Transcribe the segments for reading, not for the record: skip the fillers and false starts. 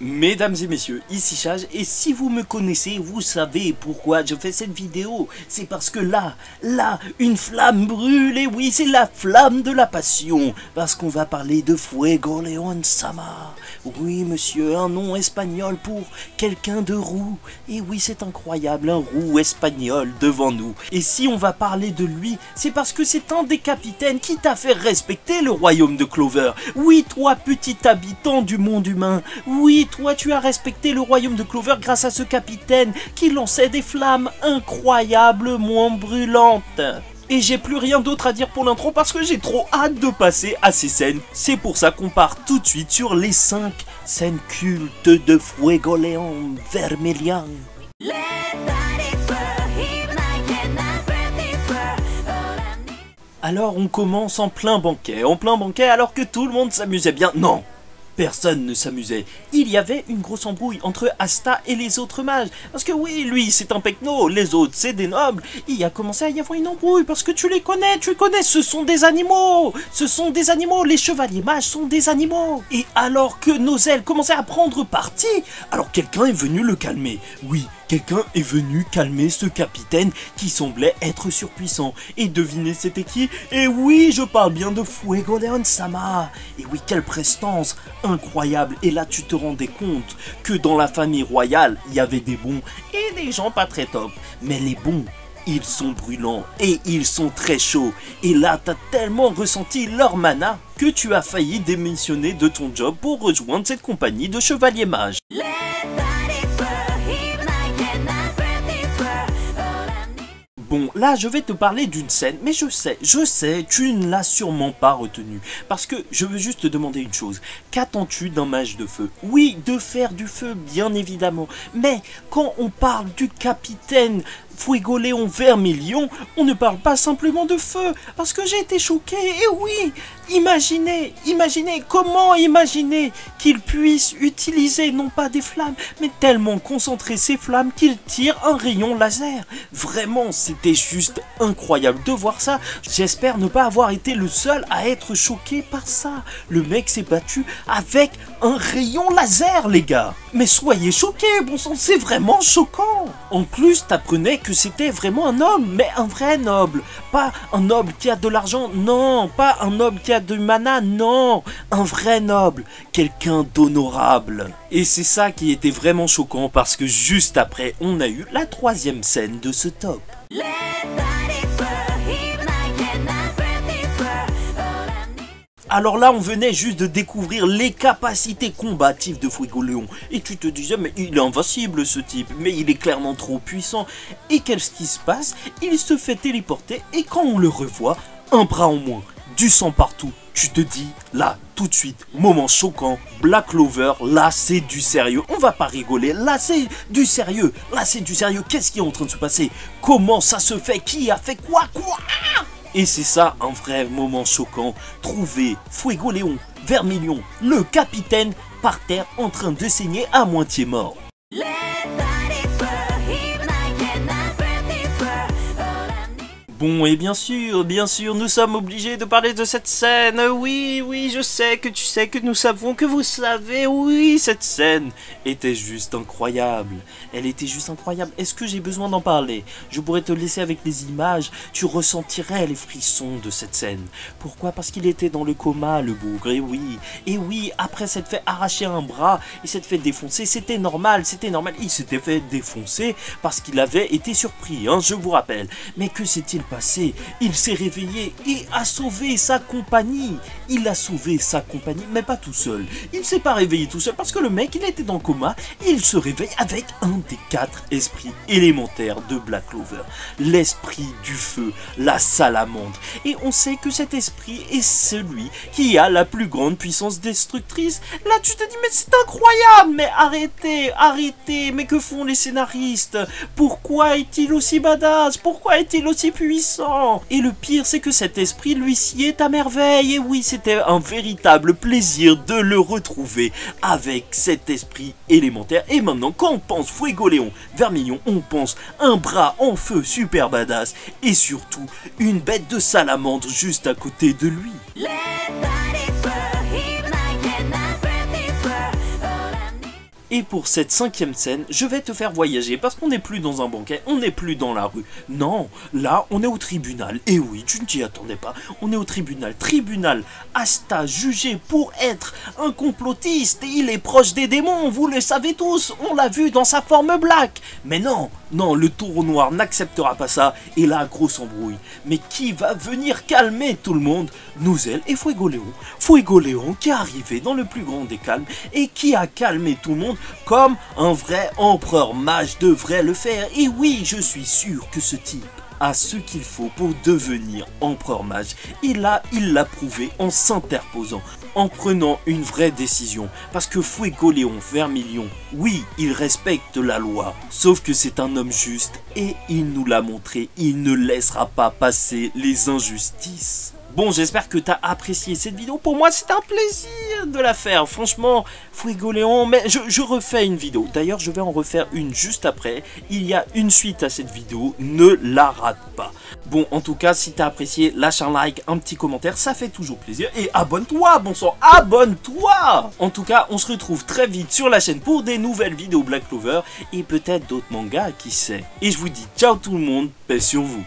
Mesdames et messieurs, ici Chage, et si vous me connaissez, vous savez pourquoi je fais cette vidéo. C'est parce que là, une flamme brûle, et oui, c'est la flamme de la passion. Parce qu'on va parler de Fuegoleon Sama. Oui, monsieur, un nom espagnol pour quelqu'un de roux. Et oui, c'est incroyable, un roux espagnol devant nous. Et si on va parler de lui, c'est parce que c'est un des capitaines qui t'a fait respecter le royaume de Clover. Oui, toi, petit habitant du monde humain. Oui, toi, tu as respecté le royaume de Clover grâce à ce capitaine qui lançait des flammes incroyablement brûlantes. Et j'ai plus rien d'autre à dire pour l'intro parce que j'ai trop hâte de passer à ces scènes. C'est pour ça qu'on part tout de suite sur les 5 scènes cultes de Fuegoleon Vermilion. Alors on commence en plein banquet alors que tout le monde s'amusait bien. Non, personne ne s'amusait. Il y avait une grosse embrouille entre Asta et les autres mages. Parce que oui, lui c'est un pecno, les autres c'est des nobles. Il a commencé à y avoir une embrouille parce que tu connais, ce sont des animaux. Ce sont des animaux, les chevaliers mages sont des animaux. Et alors que Nozel commençait à prendre parti, alors quelqu'un est venu le calmer. Oui, quelqu'un est venu calmer ce capitaine qui semblait être surpuissant. Et devinez c'était qui? Et oui, je parle bien de Fuegoleon Sama. Et oui, quelle prestance incroyable. Et là, tu te rendais compte que dans la famille royale, il y avait des bons et des gens pas très top. Mais les bons, ils sont brûlants et ils sont très chauds. Et là, t'as tellement ressenti leur mana que tu as failli démissionner de ton job pour rejoindre cette compagnie de chevaliers mages. Bon, là, je vais te parler d'une scène, mais je sais, tu ne l'as sûrement pas retenue. Parce que je veux juste te demander une chose. Qu'attends-tu d'un mage de feu? Oui, de faire du feu, bien évidemment. Mais quand on parle du capitaine Fuegoleon Vermilion, on ne parle pas simplement de feu. Parce que j'ai été choqué, et oui, imaginez comment imaginer qu'il puisse utiliser non pas des flammes, mais tellement concentrer ses flammes qu'il tire un rayon laser. Vraiment, c'était juste incroyable de voir ça. J'espère ne pas avoir été le seul à être choqué par ça. Le mec s'est battu avec un rayon laser, les gars. Mais soyez choqués, bon sang, c'est vraiment choquant. En plus, t'apprenais que c'était vraiment un homme, mais un vrai noble. Pas un noble qui a de l'argent, non. Pas un noble qui a de mana, non. Un vrai noble, quelqu'un d'honorable. Et c'est ça qui était vraiment choquant parce que juste après, on a eu la 3e scène de ce top. Alors là, on venait juste de découvrir les capacités combatives de Fuegoleon. Et tu te disais, mais il est invincible ce type, mais il est clairement trop puissant. Et qu'est-ce qui se passe? Il se fait téléporter et quand on le revoit, un bras en moins, du sang partout. Tu te dis, là, tout de suite, moment choquant, Black Clover, là c'est du sérieux, on va pas rigoler, là c'est du sérieux, qu'est-ce qui est en train de se passer? Comment ça se fait? Qui a fait quoi? Et c'est ça un vrai moment choquant, trouver Fuegoleon Vermilion, le capitaine, par terre en train de saigner à moitié mort. Bon, et bien sûr, nous sommes obligés de parler de cette scène. Oui, je sais que nous savons, que vous savez. Oui, cette scène était juste incroyable. Elle était juste incroyable. Est-ce que j'ai besoin d'en parler? Je pourrais te laisser avec les images. Tu ressentirais les frissons de cette scène. Pourquoi? Parce qu'il était dans le coma, le bougre. Et oui, après s'être fait arracher un bras, il s'est fait défoncer. C'était normal. Il s'était fait défoncer parce qu'il avait été surpris, hein, je vous rappelle. Mais que s'est-il passé? Il s'est réveillé et a sauvé sa compagnie. Il a sauvé sa compagnie, mais pas tout seul. Il s'est pas réveillé tout seul parce que le mec, il était dans le coma. Il se réveille avec un des 4 esprits élémentaires de Black Clover. L'esprit du feu, la salamandre. Et on sait que cet esprit est celui qui a la plus grande puissance destructrice. Là, tu te dis, mais c'est incroyable. Mais arrêtez. Mais que font les scénaristes? Pourquoi est-il aussi badass? Pourquoi est-il aussi puissant? Et le pire, c'est que cet esprit lui sied à merveille. Et oui, c'était un véritable plaisir de le retrouver avec cet esprit élémentaire. Et maintenant, quand on pense Fuegoleon Vermilion, on pense un bras en feu super badass et surtout une bête de salamandre juste à côté de lui. Et pour cette 5e scène, je vais te faire voyager parce qu'on n'est plus dans un banquet, on n'est plus dans la rue. Non, là on est au tribunal. Et oui, tu ne t'y attendais pas, on est au tribunal. Tribunal, Asta jugé pour être un complotiste et il est proche des démons, vous le savez tous, on l'a vu dans sa forme black. Mais non, non, le taureau noir n'acceptera pas ça et là, grosse embrouille. Mais qui va venir calmer tout le monde? Nouzel et Fuegoleon. Fuegoleon qui est arrivé dans le plus grand des calmes et qui a calmé tout le monde comme un vrai empereur mage devrait le faire. Et oui, je suis sûr que ce type a ce qu'il faut pour devenir empereur mage. Il l'a prouvé en s'interposant, en prenant une vraie décision. Parce que Fuegoleon Vermilion, oui, il respecte la loi, sauf que c'est un homme juste et il nous l'a montré, il ne laissera pas passer les injustices. Bon, j'espère que tu as apprécié cette vidéo. Pour moi, c'est un plaisir de la faire. Franchement, Fuegoleon, mais je refais une vidéo. D'ailleurs, je vais en refaire une juste après. Il y a une suite à cette vidéo. Ne la rate pas. Bon, en tout cas, si tu as apprécié, lâche un like, un petit commentaire. Ça fait toujours plaisir. Et abonne-toi, bon sang, abonne-toi! En tout cas, on se retrouve très vite sur la chaîne pour des nouvelles vidéos Black Clover. Et peut-être d'autres mangas, qui sait. Et je vous dis ciao tout le monde, paix sur vous.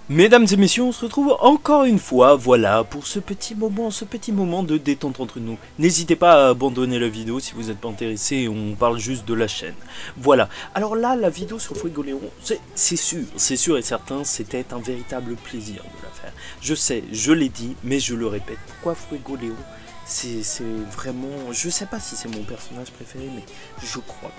Mesdames et messieurs, on se retrouve encore une fois, voilà, pour ce petit moment de détente entre nous. N'hésitez pas à abandonner la vidéo si vous n'êtes pas intéressé, on parle juste de la chaîne. Voilà, alors là, la vidéo sur Fuegoleon, c'est sûr et certain, c'était un véritable plaisir de la faire. Je sais, je l'ai dit, mais je le répète, pourquoi Fuegoleon? C'est vraiment, je sais pas si c'est mon personnage préféré, mais je crois.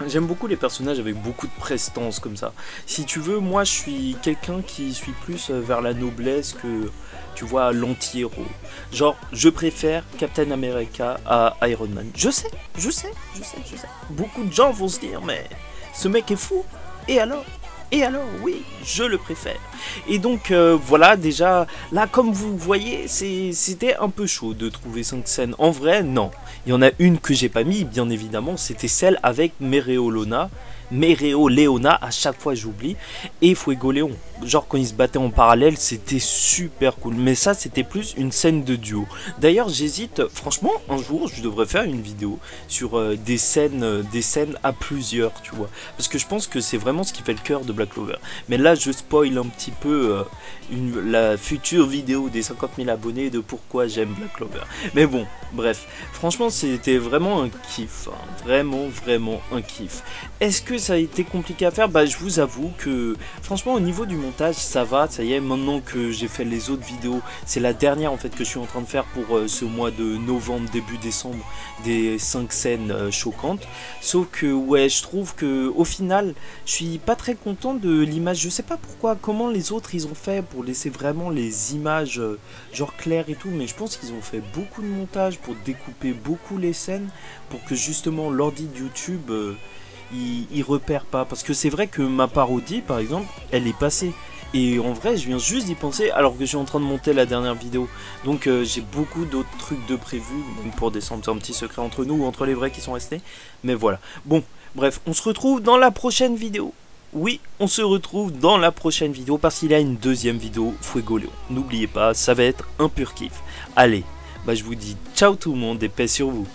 J'aime beaucoup les personnages avec beaucoup de prestance comme ça. Si tu veux, moi je suis quelqu'un qui suis plus vers la noblesse que, tu vois, l'anti-héros. Genre, je préfère Captain America à Iron Man. Je sais. Beaucoup de gens vont se dire, mais ce mec est fou. Et alors, oui, je le préfère. Et donc, voilà, déjà, là, comme vous voyez, c'était un peu chaud de trouver 5 scènes. En vrai, non. Il y en a une que j'ai pas mis, bien évidemment, c'était celle avec Mereoleona, à chaque fois j'oublie, et Fuegoleon. Genre quand ils se battaient en parallèle, c'était super cool. Mais ça, c'était plus une scène de duo. D'ailleurs, j'hésite, franchement, un jour, je devrais faire une vidéo sur des scènes à plusieurs, tu vois. Parce que je pense que c'est vraiment ce qui fait le cœur de Black Clover. Mais là, je spoil un petit peu la future vidéo des 50 000 abonnés de pourquoi j'aime Black Clover. Mais bon, bref, franchement, c'était vraiment un kiff. Hein. Vraiment un kiff. Est-ce que ça a été compliqué à faire? Bah, je vous avoue que, franchement, au niveau du montage, ça va, ça y est, maintenant que j'ai fait les autres vidéos, c'est la dernière en fait que je suis en train de faire pour ce mois de novembre, début décembre, des 5 scènes choquantes. Sauf que, ouais, je trouve que au final, je suis pas très content de l'image. Je sais pas pourquoi, comment les autres ils ont fait pour laisser vraiment les images genre claires et tout, mais je pense qu'ils ont fait beaucoup de montage pour découper beaucoup les scènes pour que justement l'ordi de YouTube il repère pas, parce que c'est vrai que ma parodie par exemple elle est passée et en vrai je viens juste d'y penser alors que je suis en train de monter la dernière vidéo, donc j'ai beaucoup d'autres trucs de prévus, même pour descendre, c'est un petit secret entre nous ou entre les vrais qui sont restés, mais voilà. Bon bref, on se retrouve dans la prochaine vidéo. Oui, on se retrouve dans la prochaine vidéo parce qu'il y a une deuxième vidéo Fuegoleon. N'oubliez pas, ça va être un pur kiff. Allez, bah je vous dis ciao tout le monde et paix sur vous.